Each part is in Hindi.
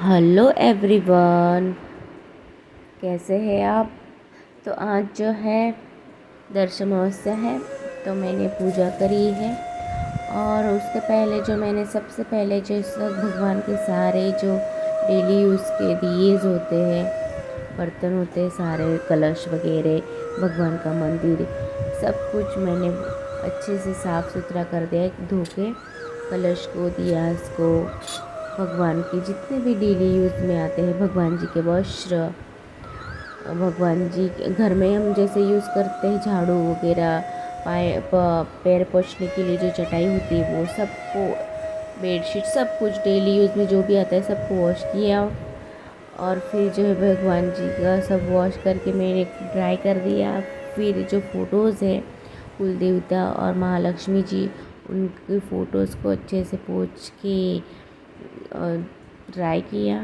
हेलो एवरीवन, कैसे हैं आप। तो आज जो है दर्शनोत्सव है, तो मैंने पूजा करी है। और उसके पहले जो मैंने सबसे पहले जो भगवान के सारे जो डेली यूज़ के दीएज होते हैं, बर्तन होते हैं, सारे कलश वगैरह, भगवान का मंदिर, सब कुछ मैंने अच्छे से साफ़ सुथरा कर दिया है। धो के कलश को, दियास को, भगवान के जितने भी डेली यूज़ में आते हैं, भगवान जी के वस्त्र, भगवान जी घर में हम जैसे यूज़ करते हैं झाड़ू वगैरह, पैर पोंछने के लिए जो चटाई होती है वो सबको, बेडशीट, सब कुछ डेली यूज़ में जो भी आता है सबको वॉश किया। और फिर जो है भगवान जी का सब वॉश करके मैंने ड्राई कर दिया। फिर जो फ़ोटोज़ है कुल देवता और महालक्ष्मी जी, उनकी फ़ोटोज़ को अच्छे से पोंछ के ड्राई किया।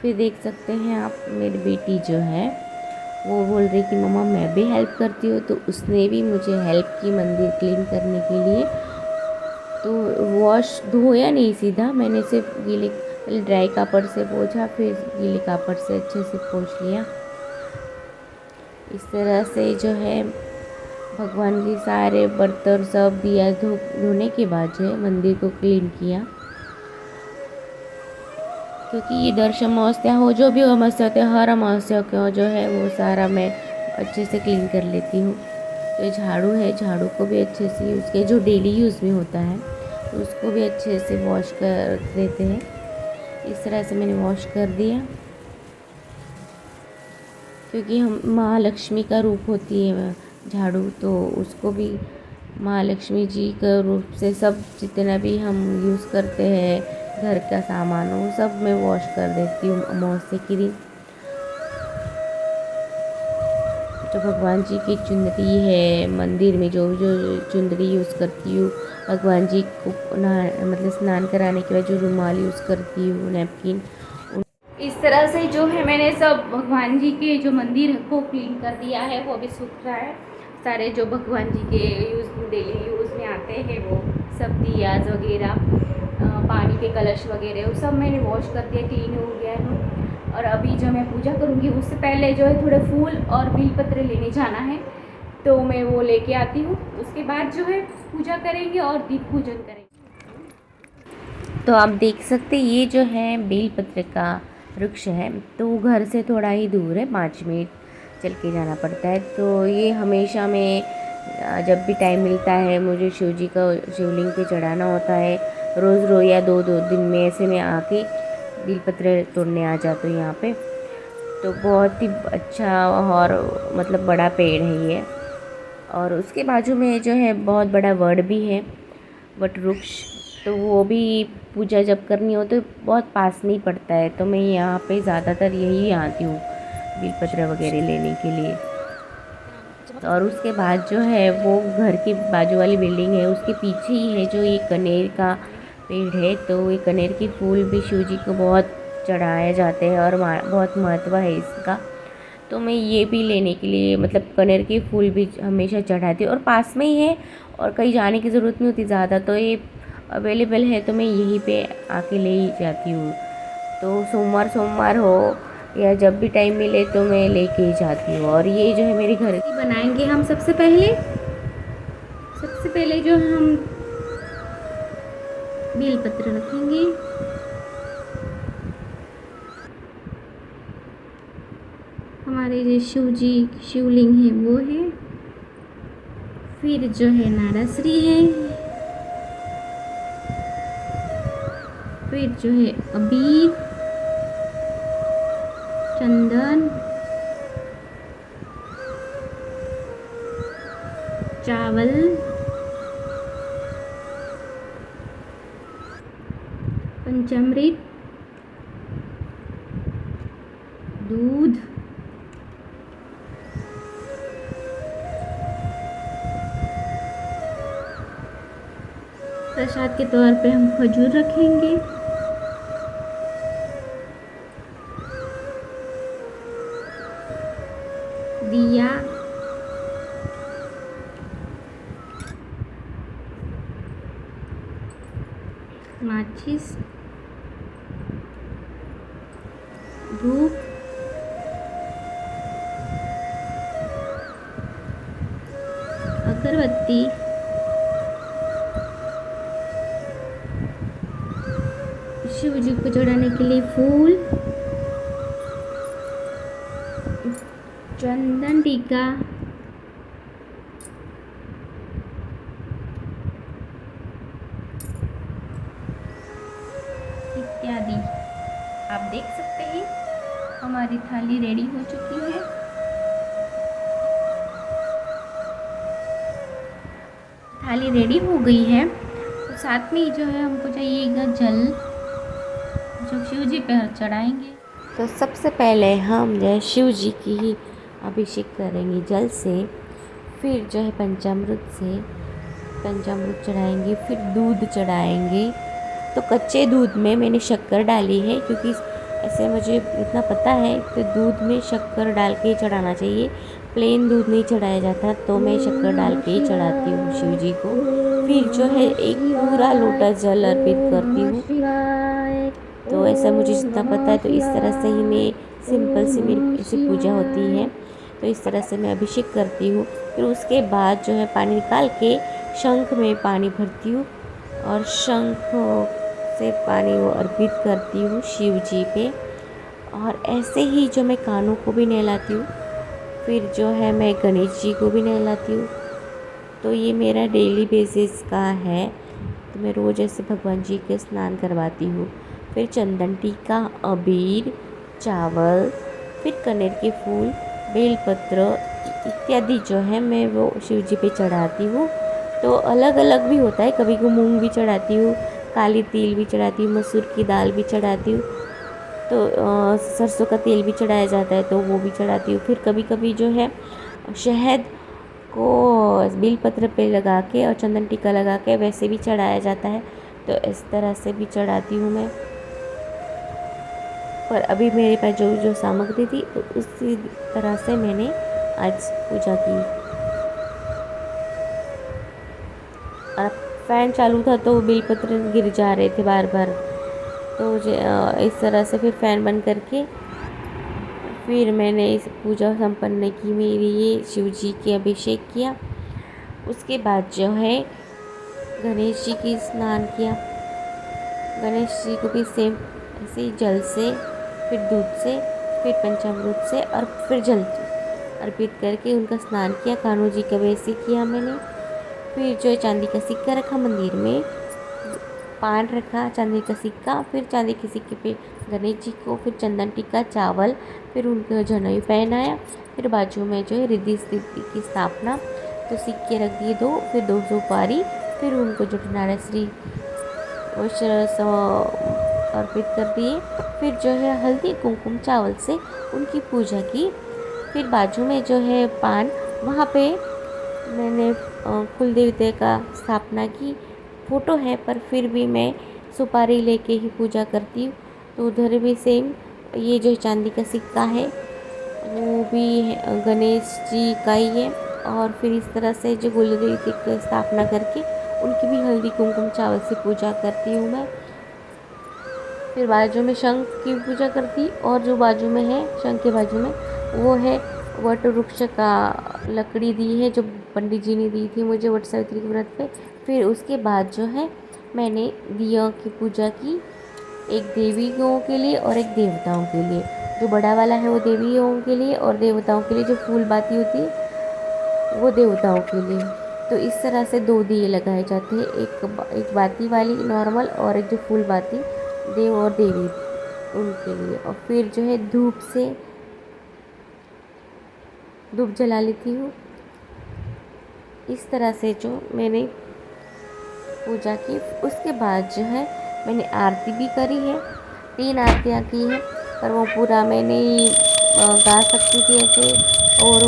फिर देख सकते हैं आप, मेरी बेटी जो है वो बोल रही कि मम्मा मैं भी हेल्प करती हूँ, तो उसने भी मुझे हेल्प की मंदिर क्लीन करने के लिए। तो वॉश धोया नहीं सीधा, मैंने सिर्फ गीले पहले ड्राई कपड़ से पोंछा, फिर गीले कपड़ से अच्छे से पोंछ लिया। इस तरह से जो है भगवान के सारे बर्तन सब दिया धोने के बाद जो है मंदिर को क्लीन किया। क्योंकि ये दर्शन अमावस्या हो, जो भी अमावस्या होते हैं, हर अमावस्या को जो है वो सारा मैं अच्छे से क्लीन कर लेती हूँ। तो ये झाड़ू है, झाड़ू को भी अच्छे से यूज़ किया, जो डेली यूज़ में होता है, तो उसको भी अच्छे से वॉश कर देते हैं। इस तरह से मैंने वॉश कर दिया, क्योंकि हम महालक्ष्मी का रूप होती है झाड़ू, तो उसको भी महालक्ष्मी जी का रूप से सब जितना भी हम यूज़ करते हैं घर का सामान, वो सब मैं वॉश कर देती हूँ अमावस्या के दिन। जो भगवान जी की चुंदरी है, मंदिर में जो जो चुंदरी यूज़ करती हूँ, भगवान जी को मतलब स्नान कराने के बाद जो रुमाल यूज़ करती हूँ, नैपकिन, इस तरह से जो है मैंने सब भगवान जी के जो मंदिर को क्लीन कर दिया है। वो अभी सूख रहा है। सारे जो भगवान जी के डेली यूज़ में आते हैं वो सब दियाज वगैरह, पानी के कलश वगैरह, वो सब मैंने वॉश कर दिया, क्लीन हो गया है। और अभी जो मैं पूजा करूँगी उससे पहले जो है थोड़े फूल और बेलपत्र लेने जाना है, तो मैं वो लेके आती हूँ। उसके बाद जो है पूजा करेंगे और दीप पूजन करेंगे। तो आप देख सकते ये जो है बेलपत्र का वृक्ष है, तो घर से थोड़ा ही दूर है, 5 मिनट चल के जाना पड़ता है। तो ये हमेशा मैं जब भी टाइम मिलता है मुझे शिव जी का शिवलिंग पे चढ़ाना होता है। रोज़ या दो दो दिन में ऐसे में आके बेलपत्र तोड़ने आ जाती हूँ यहाँ पे। तो बहुत ही अच्छा और मतलब बड़ा पेड़ है ये। और उसके बाजू में जो है बहुत बड़ा वड भी है, वट वृक्ष, तो वो भी पूजा जब करनी हो तो बहुत पास में ही पड़ता है। तो मैं यहाँ पे ज़्यादातर यही आती हूँ बेलपत्र वगैरह लेने के लिए। और उसके बाद जो है वो घर के बाजू वाली बिल्डिंग है, उसके पीछे ही है जो ये कनेर का पेड़ है। तो ये कनेर के फूल भी शिव जी को बहुत चढ़ाए जाते हैं और बहुत महत्व है इसका। तो मैं ये भी लेने के लिए मतलब कनेर के फूल भी हमेशा चढ़ाती हूँ, और पास में ही है और कहीं जाने की ज़रूरत नहीं होती ज़्यादा, तो ये अवेलेबल है, तो मैं यहीं पे आके ले ही जाती हूँ। तो सोमवार हो या जब भी टाइम मिले तो मैं लेके ही जाती हूँ। और ये जो है मेरे घर की बनाएंगे हम सबसे पहले जो हम बेलपत्र रखेंगे, हमारे जो शिव जी शिवलिंग है वो है। फिर जो है नाराश्री है। फिर जो है अबीर, चंदन, चावल, पंचामृत, दूध, प्रसाद के तौर पे हम खजूर रखेंगे। दिया, माचिस, धूप, अगरबत्ती, शिव जी को चढ़ाने के लिए फूल, चंदन टीका, इत्यादि। आप देख सकते हैं हमारी थाली रेडी हो चुकी है। थाली रेडी हो गई है तो साथ में जो है हमको चाहिएगा जल, जो शिव जी पे चढ़ाएंगे। तो सबसे पहले हम जो है शिव जी की ही अभिषेक करेंगे जल से, फिर जो है पंचामृत से पंचामृत चढ़ाएंगे, फिर दूध चढ़ाएंगे। तो कच्चे दूध में मैंने शक्कर डाली है, क्योंकि ऐसे मुझे इतना पता है तो दूध में शक्कर डाल के ही चढ़ाना चाहिए, प्लेन दूध नहीं चढ़ाया जाता, तो मैं शक्कर डाल के ही चढ़ाती हूँ शिव जी को। फिर जो है एक पूरा लोटा जल अर्पित करती हूँ। तो ऐसा मुझे जितना पता है तो इस तरह से ही मैं सिंपल सी मेरी ऐसी पूजा होती है। तो इस तरह से मैं अभिषेक करती हूँ। फिर उसके बाद जो है पानी निकाल के शंख में पानी भरती हूँ और शंख से पानी वो अर्पित करती हूँ शिव जी पे। और ऐसे ही जो मैं कानों को भी नहलाती हूँ, फिर जो है मैं गणेश जी को भी नहलाती हूँ। तो ये मेरा डेली बेसिस का है। तो मैं रोज़ ऐसे भगवान जी के स्नान करवाती हूँ। फिर चंदन टीका, अबीर, चावल, फिर कनेर के फूल, बेलपत्र इत्यादि जो है मैं वो शिव जी पे चढ़ाती हूँ। तो अलग अलग भी होता है, कभी को मूंग भी चढ़ाती हूँ, काली तिल भी चढ़ाती हूँ, मसूर की दाल भी चढ़ाती हूँ, तो सरसों का तेल भी चढ़ाया जाता है तो वो भी चढ़ाती हूँ। फिर कभी कभी जो है शहद को बेलपत्र पे लगा के और चंदन टीका लगा के वैसे भी चढ़ाया जाता है, तो इस तरह से भी चढ़ाती हूँ मैं। पर अभी मेरे पास जो जो सामग्री थी तो उसी तरह से मैंने आज पूजा की। और फ़ैन चालू था तो बेलपत्र गिर जा रहे थे बार बार, तो मुझे इस तरह से फिर फ़ैन बंद करके फिर मैंने इस पूजा संपन्न की, मेरी ये शिव जी की अभिषेक किया। उसके बाद जो है गणेश जी की स्नान किया। गणेश जी को भी सेम ऐसे ही जल से, फिर दूध से, फिर पंचामृत से और फिर जल अर्पित करके उनका स्नान किया। कान्हा जी का वैसे किया मैंने। फिर जो है चांदी का सिक्का रखा मंदिर में, पान रखा चांदी का सिक्का, फिर चांदी के सिक्के पे गणेश जी को, फिर चंदन टीका, चावल, फिर उनको जनेऊ पहनाया। फिर बाजू में जो है रिद्धि सिद्धि की स्थापना, तो सिक्के रख दिए दो, फिर 2 सुपारी, फिर उनको जो नारायण श्री अर्पित कर दिए। फिर जो है हल्दी कुमकुम चावल से उनकी पूजा की। फिर बाजू में जो है पान, वहाँ पे मैंने कुल देवता का स्थापना की। फ़ोटो है पर फिर भी मैं सुपारी लेके ही पूजा करती हूँ। तो उधर भी सेम ये जो चांदी का सिक्का है वो भी गणेश जी का ही है। और फिर इस तरह से जो कुल देवता की स्थापना करके उनकी भी हल्दी कुमकुम चावल से पूजा करती हूँ मैं। फिर बाजू में शंख की पूजा करती, और जो बाजू में है शंख के बाजू में वो है वट वृक्ष का लकड़ी दी है, जो पंडित जी ने दी थी मुझे वट सावित्री के व्रत पे। फिर उसके बाद जो है मैंने दियों की पूजा की, एक देवियों के लिए और एक देवताओं के लिए। जो बड़ा वाला है वो देवियों के लिए, और देवताओं के लिए जो फूल बाती होती है वो देवताओं के लिए। तो इस तरह से 2 दिए लगाए जाते हैं, एक बाती वाली नॉर्मल और एक जो फूल बाती देव और देवी उनके लिए। और फिर जो है धूप जला लेती हूँ। इस तरह से जो मैंने पूजा की। उसके बाद जो है मैंने आरती भी करी है, 3 आरतियाँ की हैं, पर वो पूरा मैं नहीं गा सकती थी ऐसे और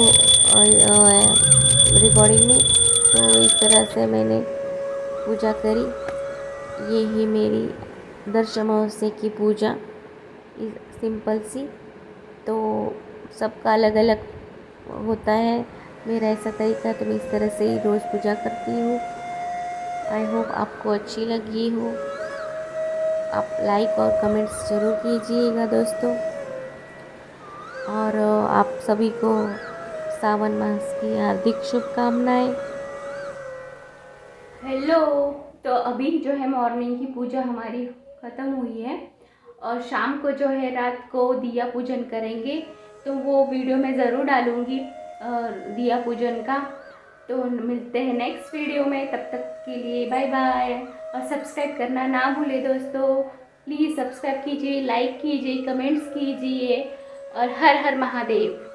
रिकॉर्डिंग में। तो इस तरह से मैंने पूजा करी। ये ही मेरी दर्शन अमावस्या की पूजा सिंपल सी। तो सबका अलग अलग होता है, मेरा ऐसा तरीका, तो मैं इस तरह से ही रोज़ पूजा करती हूँ। आई होप आपको अच्छी लगी हो। आप लाइक और कमेंट्स ज़रूर कीजिएगा दोस्तों। और आप सभी को सावन मास की हार्दिक शुभकामनाएं। हेलो। तो अभी जो है मॉर्निंग की पूजा हमारी ख़त्म हुई है और शाम को जो है रात को दिया पूजन करेंगे, तो वो वीडियो मैं ज़रूर डालूँगी दिया पूजन का। तो मिलते हैं नेक्स्ट वीडियो में, तब तक के लिए बाय बाय। और सब्सक्राइब करना ना भूलें दोस्तों, प्लीज़ सब्सक्राइब कीजिए, लाइक कीजिए, कमेंट्स कीजिए और हर हर महादेव।